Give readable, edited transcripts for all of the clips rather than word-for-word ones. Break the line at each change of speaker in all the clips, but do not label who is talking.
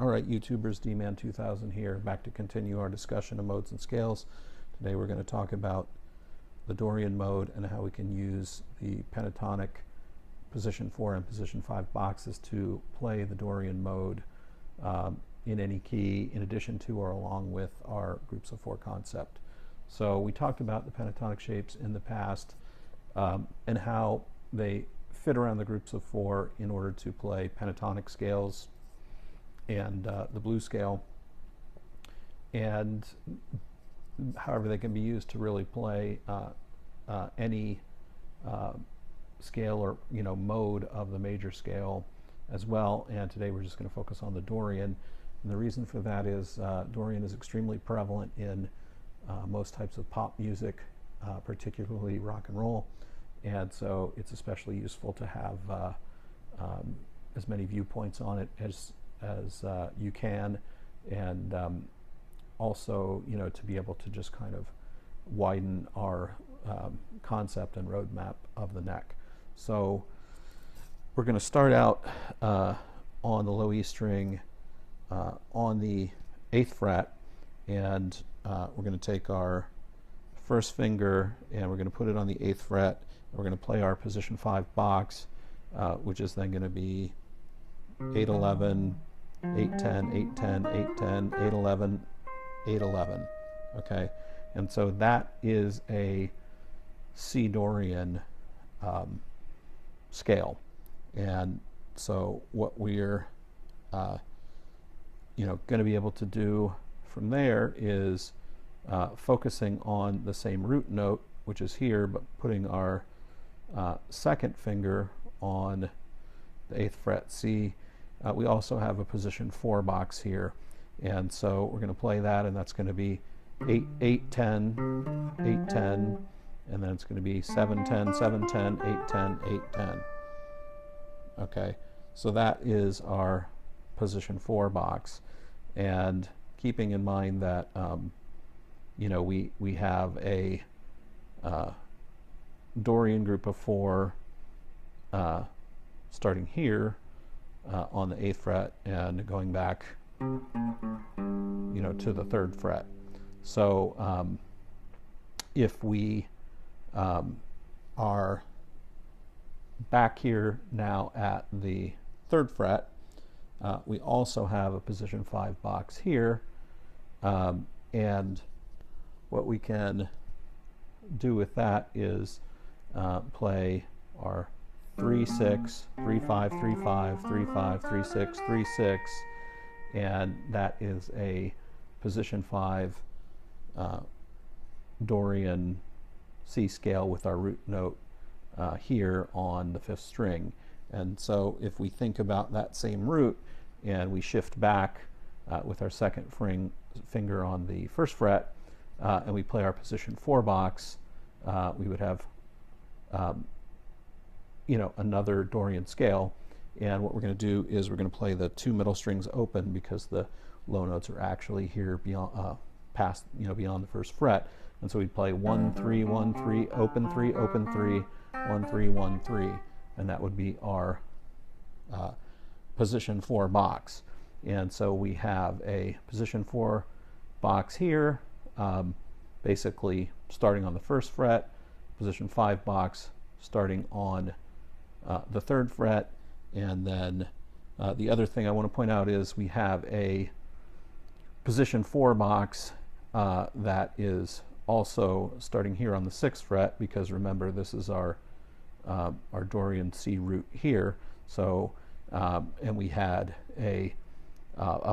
All right, YouTubers, D-Man 2000 here, back to continue our discussion of modes and scales. Today we're going to talk about the Dorian mode and how we can use the pentatonic position 4 and position 5 boxes to play the Dorian mode in any key, in addition to or along with our groups of 4 concept. So we talked about the pentatonic shapes in the past and how they fit around the groups of 4 in order to play pentatonic scales and the blues scale, and however they can be used to really play any scale or mode of the major scale as well. And today we're just going to focus on the Dorian, and the reason for that is Dorian is extremely prevalent in most types of pop music, particularly rock and roll, and so it's especially useful to have as many viewpoints on it as you can, and also to be able to just kind of widen our concept and roadmap of the neck. So we're going to start out on the low E string on the 8th fret, and we're going to take our first finger and we're going to put it on the 8th fret, and we're going to play our position 5 box, which is then going to be 8-11, 8-10, 8-10, 8-10, 8-11, 8-11. Okay, and so that is a C Dorian scale, and so what we're going to be able to do from there is focusing on the same root note, which is here, but putting our second finger on the 8th fret C. We also have a position 4 box here, and so we're going to play that, and that's going to be 8-10, 8-10, and then it's going to be 7-10, 7-10, 8-10, 8-10. Okay, so that is our position 4 box, and keeping in mind that we have a Dorian group of 4 starting here on the 8th fret and going back to the 3rd fret. So if we are back here now at the 3rd fret, we also have a position 5 box here, and what we can do with that is play our 3-6, 3-5, 3-5, 3-5, 3-6, 3-6, and that is a position 5 Dorian C scale with our root note here on the 5th string. And so if we think about that same root and we shift back with our second finger on the 1st fret and we play our position 4 box, we would have another Dorian scale. And what we're going to do is we're going to play the 2 middle strings open, because the low notes are actually here beyond past beyond the 1st fret, and so we'd play 1 3 1 3 open 3 open 3 1 3 1 3, and that would be our position 4 box. And so we have a position 4 box here, basically starting on the 1st fret, position 5 box starting on the 3rd fret, and then the other thing I want to point out is we have a position 4 box that is also starting here on the 6th fret, because remember, this is our Dorian C root here. So and we had a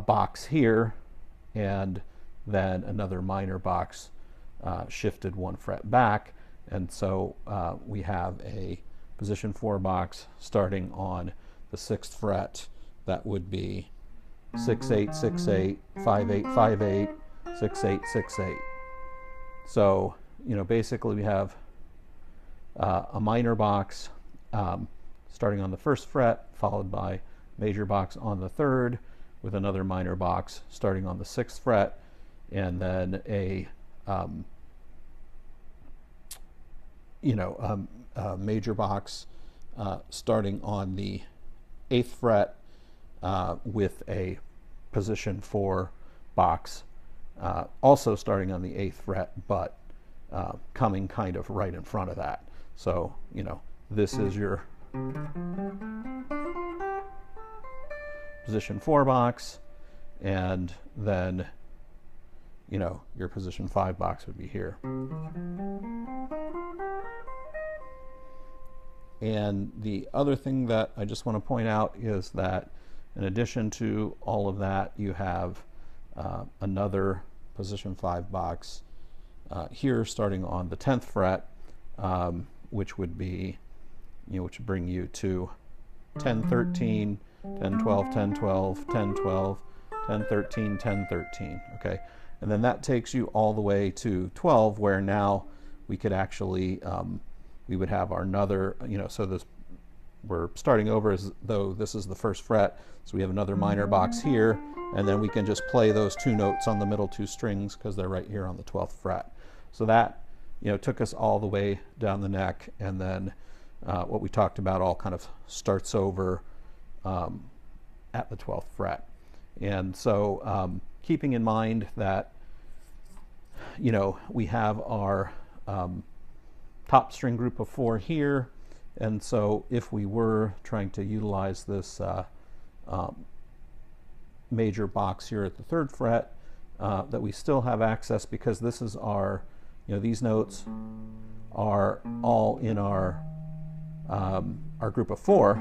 box here, and then another minor box shifted 1 fret back, and so we have a position 4 box starting on the 6th fret. That would be 6-8, 6-8, 5-8, 5-8, 6-8, 6-8. So basically we have a minor box starting on the 1st fret, followed by major box on the 3rd, with another minor box starting on the 6th fret, and then a major box starting on the 8th fret with a position 4 box, also starting on the 8th fret, but coming kind of right in front of that. So, you know, this is your position 4 box, and then, you know, your position 5 box would be here. And the other thing that I just want to point out is that in addition to all of that, you have another position 5 box here starting on the 10th fret, which would be, you know, which would bring you to 10, 13, 10, 12, 10, 12, 10, 12, 10, 13, 10, 13, okay? And then that takes you all the way to 12, where now we could actually, we would have our another, you know, so this, we're starting over as though this is the 1st fret, so we have another minor box here, and then we can just play those 2 notes on the middle 2 strings because they're right here on the 12th fret. So that, you know, took us all the way down the neck, and then what we talked about all kind of starts over at the 12th fret. And so keeping in mind that, you know, we have our top string group of 4 here, and so if we were trying to utilize this major box here at the 3rd fret, that we still have access, because this is our, you know, these notes are all in our group of 4,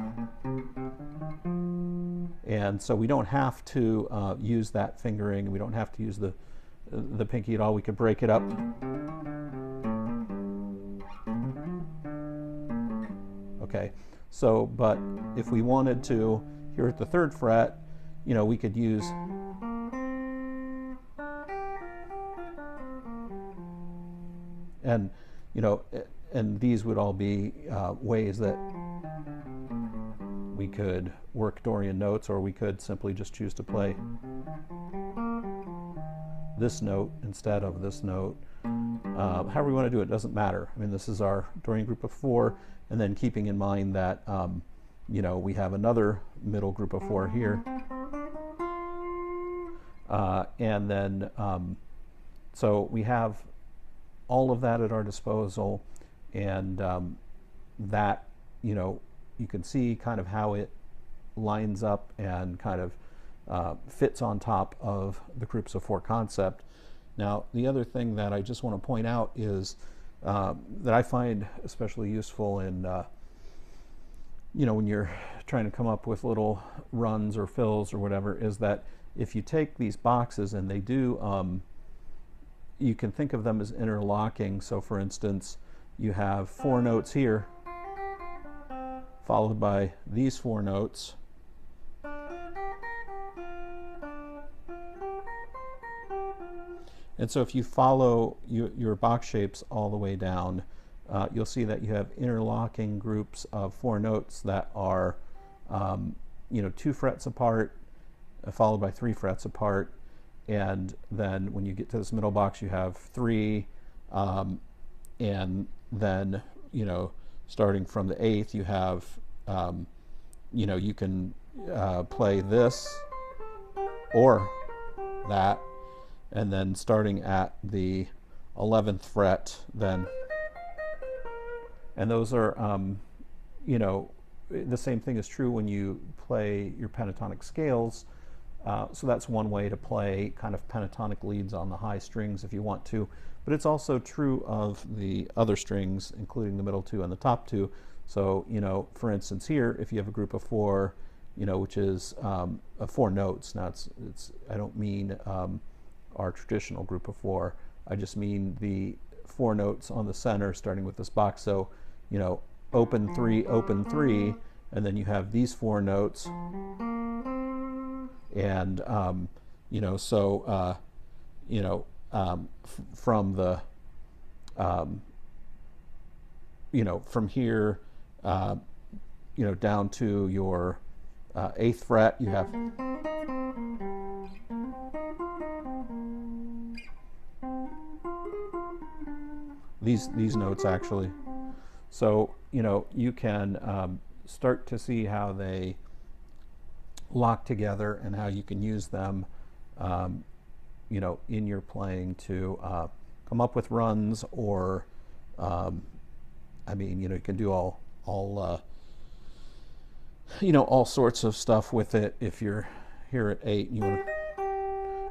and so we don't have to use that fingering, we don't have to use the pinky at all. We could break it up. Okay, so, but if we wanted to, here at the 3rd fret, you know, we could use and, you know, and these would all be ways that we could work Dorian notes, or we could simply just choose to play this note instead of this note. However we want to do it, doesn't matter. I mean, this is our Dorian group of 4, and then keeping in mind that, you know, we have another middle group of 4 here. And then, so we have all of that at our disposal, and that, you know, you can see kind of how it lines up and kind of fits on top of the groups of 4 concept. Now, the other thing that I just want to point out is that I find especially useful in, you know, when you're trying to come up with little runs or fills or whatever, is that if you take these boxes and they do, you can think of them as interlocking. So for instance, you have 4 notes here, followed by these 4 notes, and so if you follow your box shapes all the way down, you'll see that you have interlocking groups of 4 notes that are, you know, 2 frets apart, followed by 3 frets apart, and then when you get to this middle box, you have 3, and then, you know, starting from the 8th, you have, you know, you can play this or that, and then starting at the 11th fret, then, and those are, you know, the same thing is true when you play your pentatonic scales. So that's one way to play kind of pentatonic leads on the high strings if you want to, but it's also true of the other strings, including the middle 2 and the top 2. So, you know, for instance here, if you have a group of 4, you know, which is 4 notes. Now it's I don't mean our traditional group of 4. I just mean the 4 notes on the center starting with this box. So, you know, open 3, and then you have these 4 notes, and you know, so you know, from the you know, from here, you know, down to your 8th fret, you have these notes actually. So, you know, you can start to see how they lock together and how you can use them, you know, in your playing to come up with runs, or I mean, you know, you can do all you know, all sorts of stuff with it. If you're here at 8 and you want to,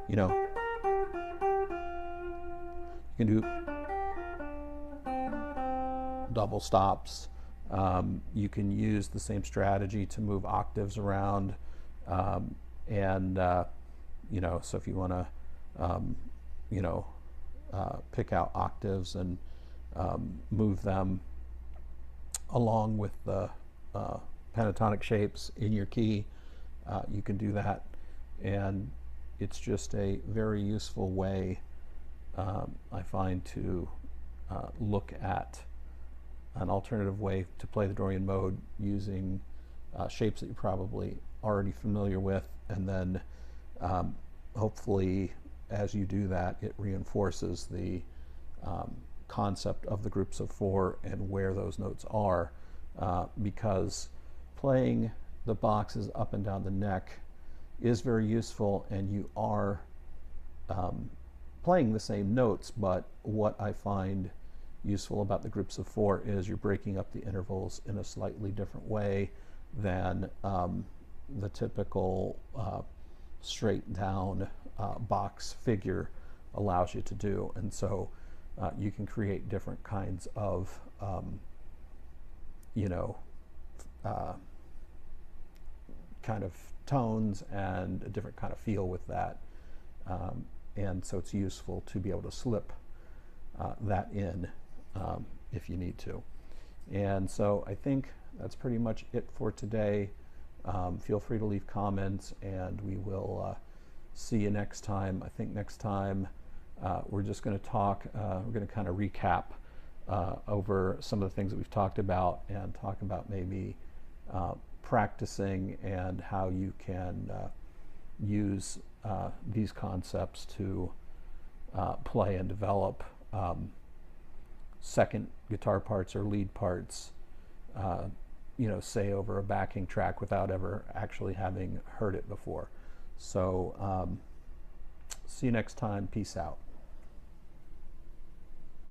you know, you can do double stops. You can use the same strategy to move octaves around, and you know, so if you want to you know, pick out octaves and move them along with the pentatonic shapes in your key, you can do that. And it's just a very useful way, I find, to look at an alternative way to play the Dorian mode using shapes that you're probably already familiar with, and then hopefully as you do that, it reinforces the concept of the groups of 4 and where those notes are, because playing the boxes up and down the neck is very useful, and you are playing the same notes, but what I find useful about the groups of 4 is you're breaking up the intervals in a slightly different way than the typical straight down box figure allows you to do. And so you can create different kinds of you know, kind of tones and a different kind of feel with that, and so it's useful to be able to slip that in if you need to. And so I think that's pretty much it for today. Feel free to leave comments, and we will see you next time. I think next time we're just going to talk, we're going to kind of recap over some of the things that we've talked about, and talk about maybe practicing and how you can use these concepts to play and develop second guitar parts or lead parts, you know, say over a backing track without ever actually having heard it before. So see you next time. Peace out.